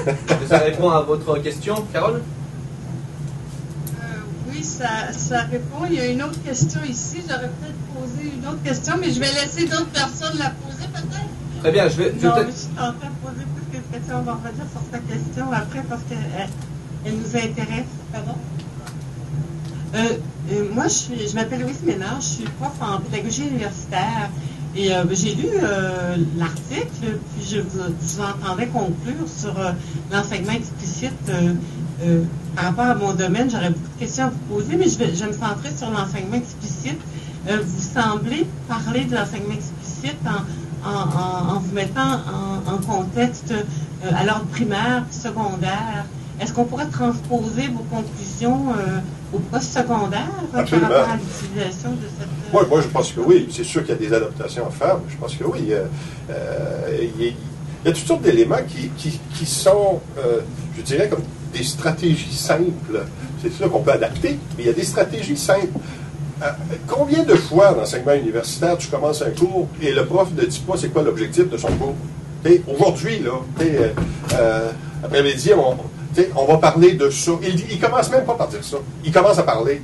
Est-ce que ça répond à votre question, Carole? Oui, ça répond. Il y a une autre question ici. J'aurais peut-être posé une autre question, mais je vais laisser d'autres personnes la poser peut-être. Très bien, je vais non, peut-être... je suis en train de poser plus qu'une question. On va revenir sur ta question après parce qu'elle nous intéresse. Pardon? Moi, je m'appelle Louise Ménard, je suis prof en pédagogie universitaire. Et j'ai lu l'article, puis je vous entendais conclure sur l'enseignement explicite. Par rapport à mon domaine, j'aurais beaucoup de questions à vous poser, mais je vais me centrer sur l'enseignement explicite. Vous semblez parler de l'enseignement explicite en vous mettant en contexte à l'ordre primaire, secondaire. Est-ce qu'on pourrait transposer vos conclusions au post-secondaire par rapport à l'utilisation de cette... Moi, je pense que oui. C'est sûr qu'il y a des adaptations à faire, mais je pense que oui. Il y a toutes sortes d'éléments qui sont, je dirais, comme des stratégies simples. C'est sûr qu'on peut adapter, mais il y a des stratégies simples. Combien de fois en enseignement universitaire, tu commences un cours et le prof ne dit pas c'est quoi l'objectif de son cours? Aujourd'hui, là, après-midi, on va parler de ça. Il commence même pas par dire ça. Il commence à parler.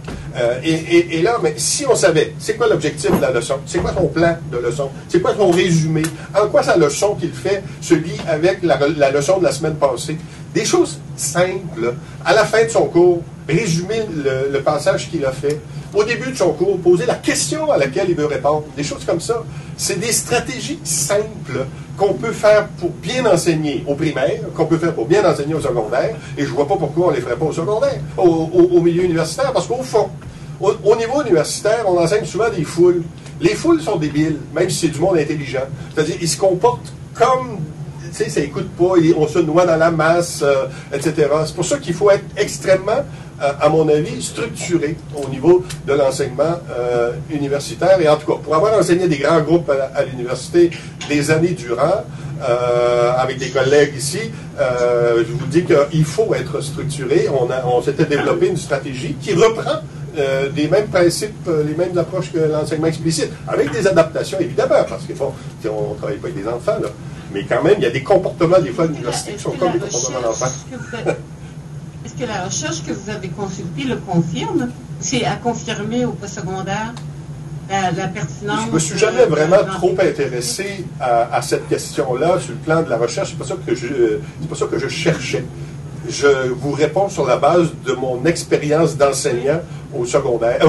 Et là, mais si on savait, c'est quoi l'objectif de la leçon? C'est quoi son plan de leçon? C'est quoi son résumé? En quoi sa leçon qu'il fait se lie avec la leçon de la semaine passée? Des choses simples. À la fin de son cours, résumer le passage qu'il a fait. Au début de son cours, poser la question à laquelle il veut répondre. Des choses comme ça. C'est des stratégies simples qu'on peut faire pour bien enseigner au primaire, qu'on peut faire pour bien enseigner au secondaire, et je ne vois pas pourquoi on ne les ferait pas au secondaire, au milieu universitaire, parce qu'au fond, au niveau universitaire, on enseigne souvent des foules. Les foules sont débiles, même si c'est du monde intelligent. C'est-à-dire, ils se comportent comme... Tu sais, ça n'écoute pas, on se noie dans la masse, etc. C'est pour ça qu'il faut être extrêmement, à mon avis, structuré au niveau de l'enseignement universitaire. Et en tout cas, pour avoir enseigné des grands groupes à l'université des années durant, avec des collègues ici, je vous dis qu'il faut être structuré. On s'était développé une stratégie qui reprend les mêmes principes, les mêmes approches que l'enseignement explicite, avec des adaptations, évidemment, parce qu'on ne travaille pas avec des enfants, là. Mais quand même, il y a des comportements, des fois, à l'université qui sont comme des comportements d'enfants. Est-ce que la recherche que vous avez consultée le confirme? C'est à confirmer au postsecondaire la pertinence? Je ne me suis jamais vraiment trop intéressé à cette question-là sur le plan de la recherche. C'est pas ça que je cherchais. Je vous réponds sur la base de mon expérience d'enseignant au secondaire,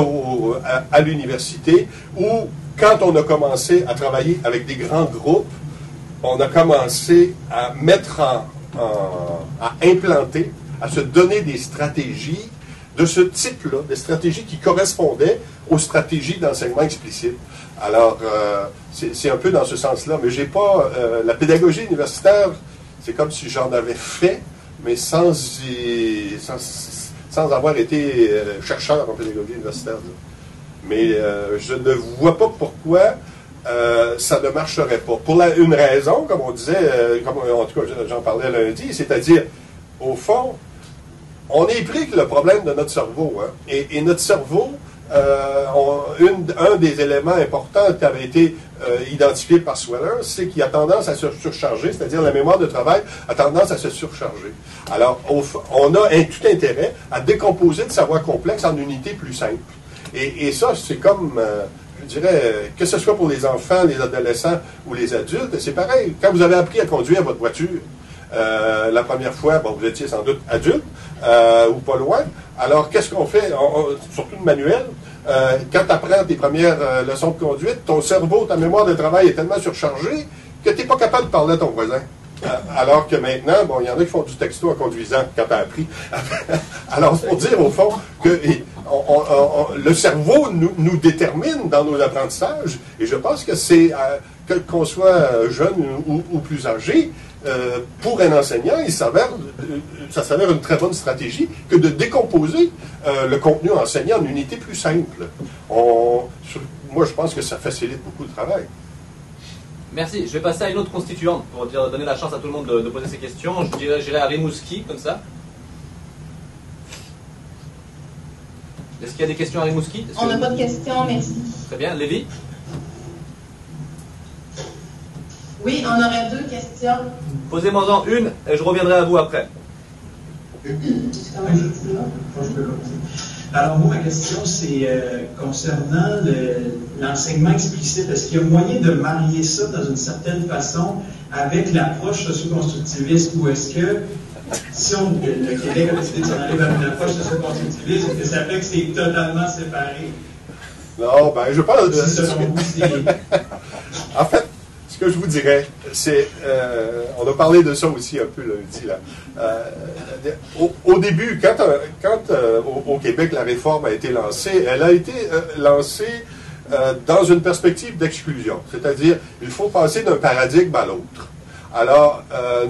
à l'université, où quand on a commencé à travailler avec des grands groupes, on a commencé à mettre à implanter, à se donner des stratégies de ce type-là, des stratégies qui correspondaient aux stratégies d'enseignement explicite. Alors, c'est un peu dans ce sens-là, mais j'ai pas... la pédagogie universitaire, c'est comme si j'en avais fait, mais sans avoir été chercheur en pédagogie universitaire. Là. Mais je ne vois pas pourquoi ça ne marcherait pas. Pour une raison, comme on disait, en tout cas j'en parlais lundi, c'est-à-dire, au fond, on est pris que le problème de notre cerveau. Hein, et notre cerveau, un des éléments importants qui avait été identifié par Sweller, c'est qu'il a tendance à se surcharger, c'est-à-dire la mémoire de travail a tendance à se surcharger. Alors, on a tout intérêt à décomposer le savoir complexe en unités plus simples. Et ça, c'est comme... je dirais, que ce soit pour les enfants, les adolescents ou les adultes, c'est pareil. Quand vous avez appris à conduire votre voiture, la première fois, bon, vous étiez sans doute adulte ou pas loin. Alors, qu'est-ce qu'on fait? Surtout le manuel. Quand tu apprends tes premières leçons de conduite, ton cerveau, ta mémoire de travail est tellement surchargée que tu n'es pas capable de parler à ton voisin. Alors que maintenant, bon, il y en a qui font du texto en conduisant quand tu as appris. Alors, c'est pour dire au fond que le cerveau nous détermine dans nos apprentissages, et je pense que c'est, qu'on soit jeune ou plus âgé, pour un enseignant, ça s'avère une très bonne stratégie que de décomposer le contenu enseigné en unités plus simples. Moi, je pense que ça facilite beaucoup le travail. Merci. Je vais passer à une autre constituante pour donner la chance à tout le monde de poser ses questions. J'irai à Rimouski, comme ça. Est-ce qu'il y a des questions à Rimouski? On n'a pas de questions, merci. Très bien. Lévi? Oui, on aurait 2 questions. Posez-moi-en une et je reviendrai à vous après. Alors moi, ma question, c'est concernant l'enseignement explicite. Est-ce qu'il y a moyen de marier ça dans une certaine façon avec l'approche socio-constructiviste, ou est-ce que si le Québec a décidé de s'en aller vers une approche socio-constructiviste, est-ce que ça fait que c'est totalement séparé? Non, ben je parle de... Selon vous, En fait, ce que je vous dirais, c'est... on a parlé de ça aussi un peu lundi, là. Au début, quand au Québec, la réforme a été lancée, elle a été lancée dans une perspective d'exclusion. C'est-à-dire, il faut passer d'un paradigme à l'autre. Alors,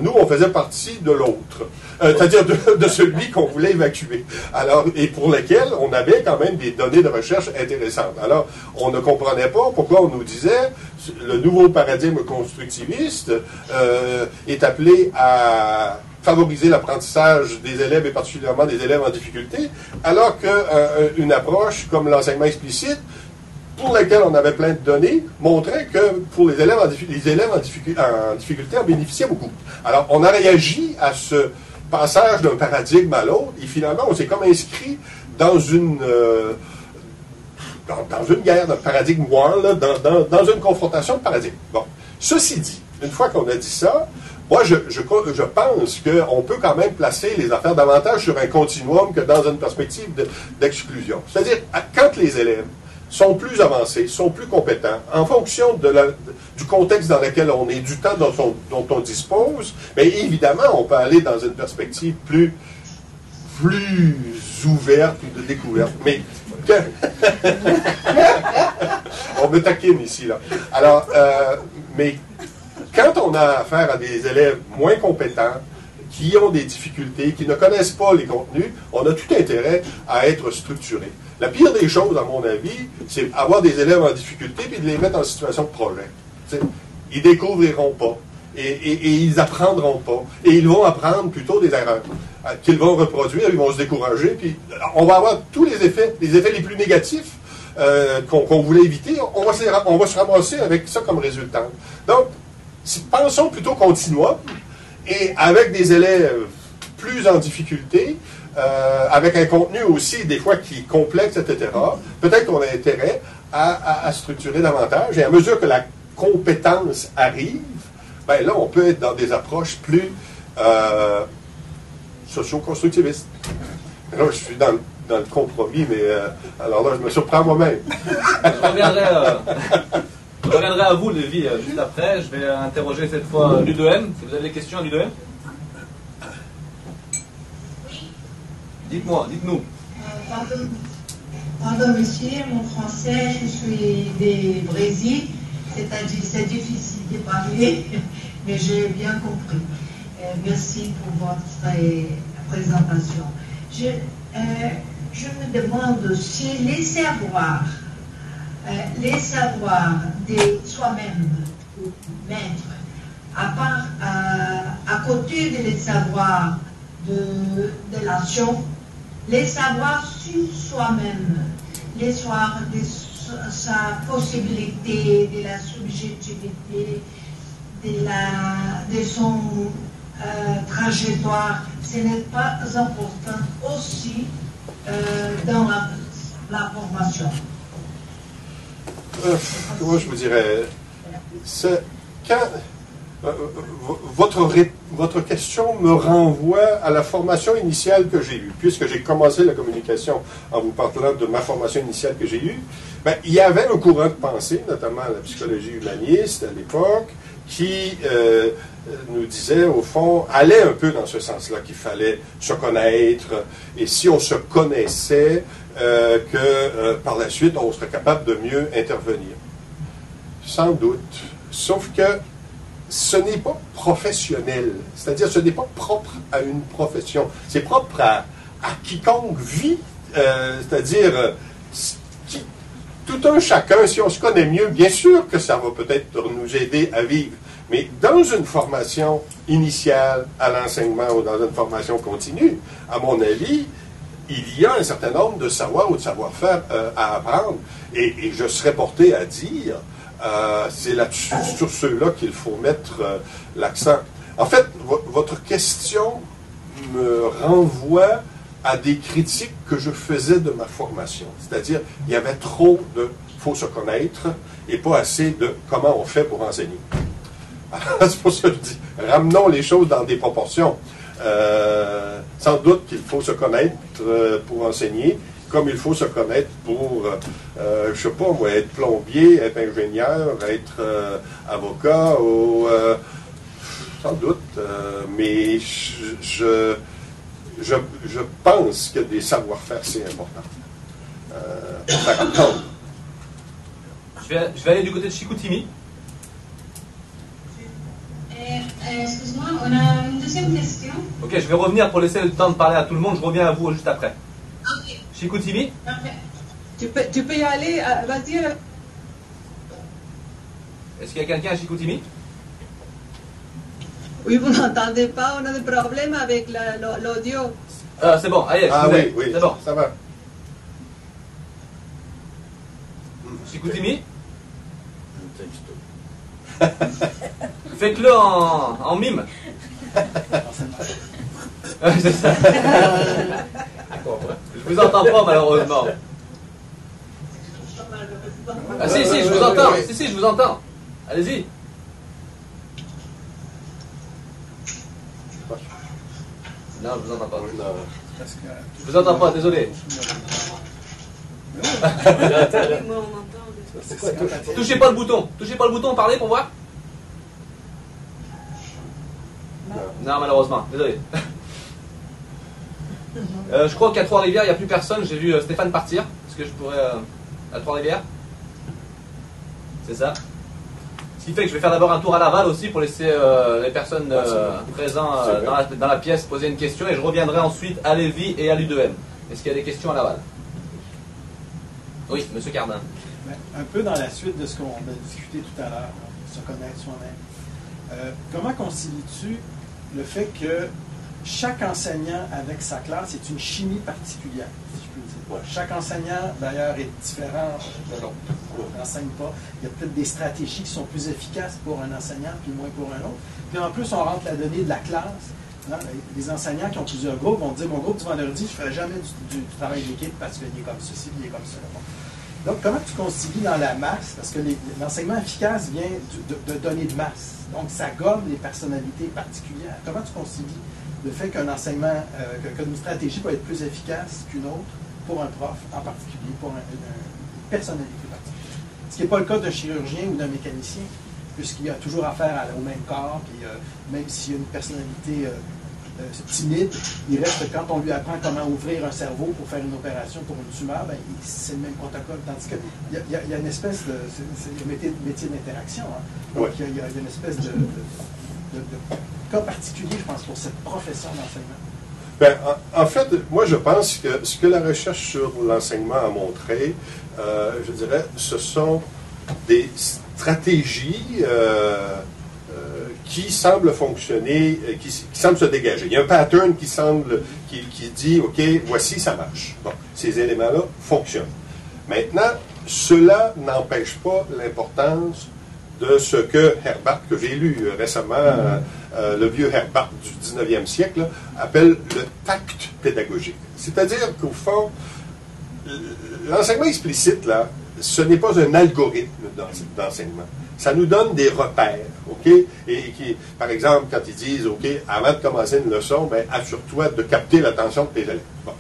nous, on faisait partie de l'autre, c'est-à-dire de celui qu'on voulait évacuer. Alors, et pour lequel on avait quand même des données de recherche intéressantes. Alors, on ne comprenait pas pourquoi on nous disait le nouveau paradigme constructiviste est appelé à favoriser l'apprentissage des élèves et particulièrement des élèves en difficulté, alors qu'une approche comme l'enseignement explicite, pour laquelle on avait plein de données, montrait que pour les élèves en difficulté en bénéficiaient beaucoup. Alors, on a réagi à ce passage d'un paradigme à l'autre, et finalement, on s'est comme inscrit dans une guerre, d'un paradigme war, là, dans une confrontation de paradigmes. Bon. Ceci dit, une fois qu'on a dit ça, moi, je pense qu'on peut quand même placer les affaires davantage sur un continuum que dans une perspective d'exclusion. C'est-à-dire, quand les élèves sont plus avancés, sont plus compétents, en fonction du contexte dans lequel on est, du temps dont on dispose, bien évidemment, on peut aller dans une perspective plus ouverte ou de découverte. Mais on me taquine ici, là. Alors, mais quand on a affaire à des élèves moins compétents, qui ont des difficultés, qui ne connaissent pas les contenus, on a tout intérêt à être structuré. La pire des choses, à mon avis, c'est avoir des élèves en difficulté puis de les mettre en situation de projet. T'sais, ils découvriront pas et ils apprendront pas. Et ils vont apprendre plutôt des erreurs qu'ils vont reproduire, ils vont se décourager, puis on va avoir tous les effets les plus négatifs qu'on voulait éviter, on va se ramasser avec ça comme résultat. Donc, pensons plutôt continuum, et avec des élèves plus en difficulté, avec un contenu aussi, des fois, qui est complexe, etc., peut-être qu'on a intérêt à structurer davantage. Et à mesure que la compétence arrive, ben là, on peut être dans des approches plus socio-constructivistes. Là, je suis dans le compromis, mais alors là, je me surprends moi-même. Je reviendrai à vous, Lévi, juste après. Je vais interroger cette fois l'U2M. Si vous avez des questions à l'U2M. Dites-nous. Pardon, monsieur, mon français, je suis du Brésil, c'est-à-dire c'est difficile de parler, mais j'ai bien compris. Merci pour votre présentation. Je me demande si les savoirs de soi-même, maître, à côté de les savoirs de l'action, les savoirs sur soi-même, les savoirs de sa possibilité, de la subjectivité, de son trajectoire, ce n'est pas important aussi dans la formation. Comment je vous dirais, votre question me renvoie à la formation initiale que j'ai eue. Puisque j'ai commencé la communication en vous parlant de ma formation initiale que j'ai eue, ben, il y avait un courant de pensée, notamment la psychologie humaniste à l'époque, qui nous disait, au fond, allait un peu dans ce sens-là, qu'il fallait se connaître, et si on se connaissait, par la suite, on serait capable de mieux intervenir. Sans doute. Sauf que ce n'est pas professionnel. C'est-à-dire, ce n'est pas propre à une profession. C'est propre à quiconque vit. C'est-à-dire, tout un chacun, si on se connaît mieux, bien sûr que ça va peut-être nous aider à vivre. Mais dans une formation initiale à l'enseignement ou dans une formation continue, à mon avis, il y a un certain nombre de savoirs ou de savoir-faire à apprendre. Et je serais porté à dire c'est là-dessus, sur ceux-là qu'il faut mettre l'accent. En fait, votre question me renvoie à des critiques que je faisais de ma formation. C'est-à-dire, il y avait trop de « faut se connaître » et pas assez de « comment on fait pour enseigner ». C'est pour ça que je dis, ramenons les choses dans des proportions. Sans doute qu'il faut se connaître pour enseigner, comme il faut se connaître pour, je sais pas moi, être plombier, être ingénieur, être avocat, ou sans doute, mais je pense que des savoir-faire, c'est important. Pour faire apprendre. Je vais aller du côté de Chicoutimi. Excuse-moi, on a une deuxième question. Ok, je vais revenir pour laisser le temps de parler à tout le monde. Je reviens à vous juste après. Ok, Chicoutimi. parfait. Tu peux y aller, vas-y. Est-ce qu'il y a quelqu'un à Chicoutimi? Oui, vous n'entendez pas, on a des problèmes avec l'audio. C'est bon, allez, Ah oui, oui, c'est bon. ça va. Chicoutimi. Faites-le en mime. C'est ça. Je vous entends pas malheureusement. Ah si, je vous entends. Si, je vous entends. Allez-y. Non, je vous entends pas. Je vous entends pas, désolé. Touchez pas le bouton, parlez pour voir. Non, malheureusement, désolé. Je crois qu'à Trois-Rivières, il n'y a plus personne. J'ai vu Stéphane partir. Est-ce que je pourrais... à Trois-Rivières? C'est ça. Ce qui fait que je vais faire d'abord un tour à Laval aussi pour laisser les personnes présentes dans la pièce poser une question. Et je reviendrai ensuite à Lévis et à l'U2M. Est-ce qu'il y a des questions à Laval? Oui, M. Cardin. Un peu dans la suite de ce qu'on a discuté tout à l'heure, se connaître soi-même. Comment concilies-tu le fait que chaque enseignant avec sa classe est une chimie particulière, si je peux dire? Ouais. Chaque enseignant, d'ailleurs, est différent de l'autre. On n'enseigne pas. Il y a peut-être des stratégies qui sont plus efficaces pour un enseignant puis moins pour un autre. Puis en plus, on rentre la donnée de la classe. Hein? Les enseignants qui ont plusieurs groupes vont dire, mon groupe du vendredi, je ne ferai jamais du travail d'équipe parce qu'il est comme ceci, il est comme ça. Bon. Donc, comment tu concilies dans la masse? Parce que l'enseignement efficace vient de données de masse. Donc, ça gomme les personnalités particulières. Comment tu concilies le fait qu'un enseignement, qu'une stratégie peut être plus efficace qu'une autre pour un prof en particulier, pour une personnalité particulière? Ce qui n'est pas le cas d'un chirurgien ou d'un mécanicien, puisqu'il y a toujours affaire au même corps, puis même s'il y a une personnalité timide, il reste que quand on lui apprend comment ouvrir un cerveau pour faire une opération pour une tumeur, ben, c'est le même protocole. Tandis qu'il y a une espèce de... C'est le métier d'interaction. Hein. Donc, il y a une espèce de cas particulier, je pense, pour cette profession d'enseignement. Ben, en fait, moi, je pense que ce que la recherche sur l'enseignement a montré, je dirais, ce sont des stratégies qui semblent fonctionner, qui semblent se dégager. Il y a un pattern qui dit, OK, voici, ça marche. Bon, ces éléments-là fonctionnent. Maintenant, cela n'empêche pas l'importance de ce que Herbart, que j'ai lu récemment, le vieux Herbart du 19e siècle, là, appelle le tact pédagogique. C'est-à-dire qu'au fond, l'enseignement explicite, là, ce n'est pas un algorithme d'enseignement. Ça nous donne des repères, OK? Et par exemple, quand ils disent, OK, avant de commencer une leçon, ben, assure-toi de capter l'attention de tes élèves. Bon,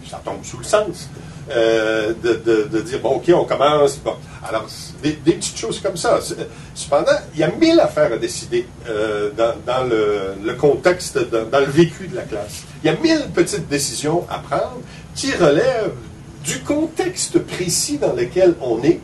ça tombe sous le sens. De dire, bon, OK, on commence. Bon. Alors, des petites choses comme ça. Cependant, il y a 1000 affaires à décider dans le contexte, dans le vécu de la classe. Il y a 1000 petites décisions à prendre qui relèvent du contexte précis dans lequel on est.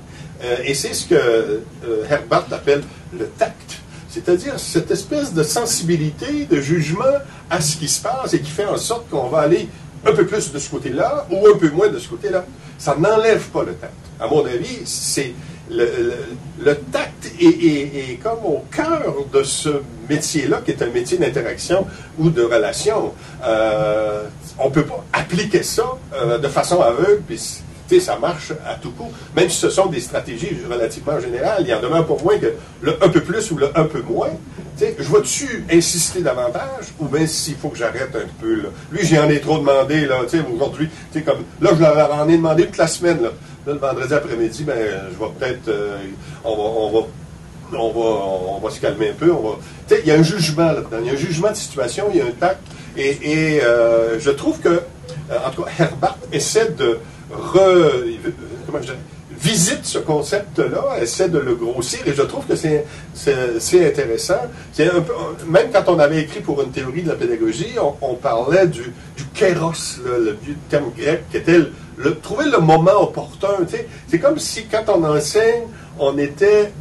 Et c'est ce que Herbart appelle le tact. C'est-à-dire cette espèce de sensibilité, de jugement à ce qui se passe et qui fait en sorte qu'on va aller un peu plus de ce côté-là ou un peu moins de ce côté-là. Ça n'enlève pas le tact. À mon avis, c'est le tact est comme au cœur de ce métier-là, qui est un métier d'interaction ou de relation. On ne peut pas appliquer ça de façon aveugle, puis Tu sais, ça marche à tout coup. Même si ce sont des stratégies relativement générales, il y en demeure pour moi que le un peu plus ou le un peu moins. Tu sais, je vais-tu insister davantage ou bien s'il faut que j'arrête un peu, là. Lui, j'en ai trop demandé, là, tu sais, aujourd'hui, tu sais, comme, là, je leur en ai demandé toute la semaine, là. Là, le vendredi après-midi, ben, je vais peut-être, on va se calmer un peu. Tu sais, il y a un jugement là-dedans. Il y a un jugement de situation, il y a un tact. Et je trouve que, en tout cas, Herbart essaie de visite ce concept-là, essaie de le grossir, et je trouve que c'est intéressant. C'est un peu, même quand on avait écrit pour une théorie de la pédagogie, on parlait du kéros, le vieux terme grec, qui était trouver le moment opportun. Tu sais. C'est comme si, quand on enseigne, on était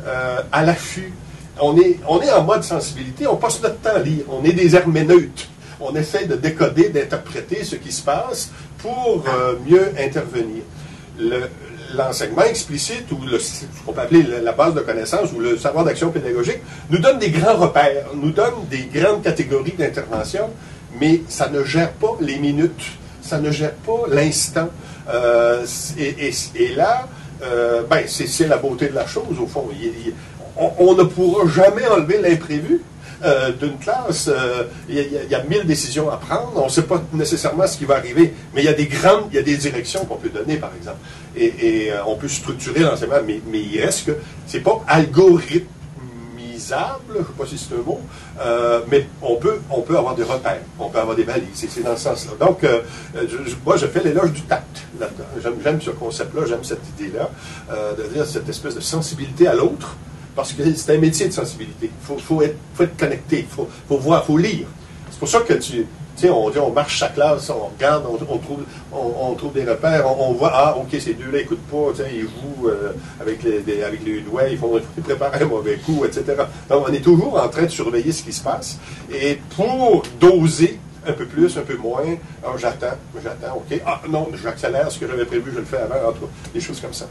à l'affût. On est en mode sensibilité, on passe notre temps à lire. On est des herméneutes. On essaie de décoder, d'interpréter ce qui se passe pour mieux intervenir. L'enseignement explicite, ou ce qu'on peut appeler la base de connaissances, ou le savoir d'action pédagogique, nous donne des grands repères, nous donne des grandes catégories d'intervention, mais ça ne gère pas les minutes, ça ne gère pas l'instant. Et là, c'est la beauté de la chose, au fond. On ne pourra jamais enlever l'imprévu. D'une classe, il y a 1000 décisions à prendre, on ne sait pas nécessairement ce qui va arriver, mais il y a des directions qu'on peut donner, par exemple. Et on peut structurer l'enseignement, mais il reste que c'est pas algorithmisable, je ne sais pas si c'est un mot, mais on peut avoir des repères, on peut avoir des balises, c'est dans ce sens-là. Donc, moi, je fais l'éloge du tact là-dedans. J'aime ce concept-là, j'aime cette idée-là, de dire cette espèce de sensibilité à l'autre. Parce que c'est un métier de sensibilité. Il faut être connecté, il faut voir, il faut lire. C'est pour ça que on marche sa classe, on regarde, on trouve des repères, on voit, ah, ok, ces deux-là n'écoutent pas, ils jouent avec les doigts, ils préparent un mauvais coup, etc. Donc, on est toujours en train de surveiller ce qui se passe. Et pour doser un peu plus, un peu moins, j'attends, ok, ah non, j'accélère ce que j'avais prévu, je le fais avant, en tout cas, des choses comme ça.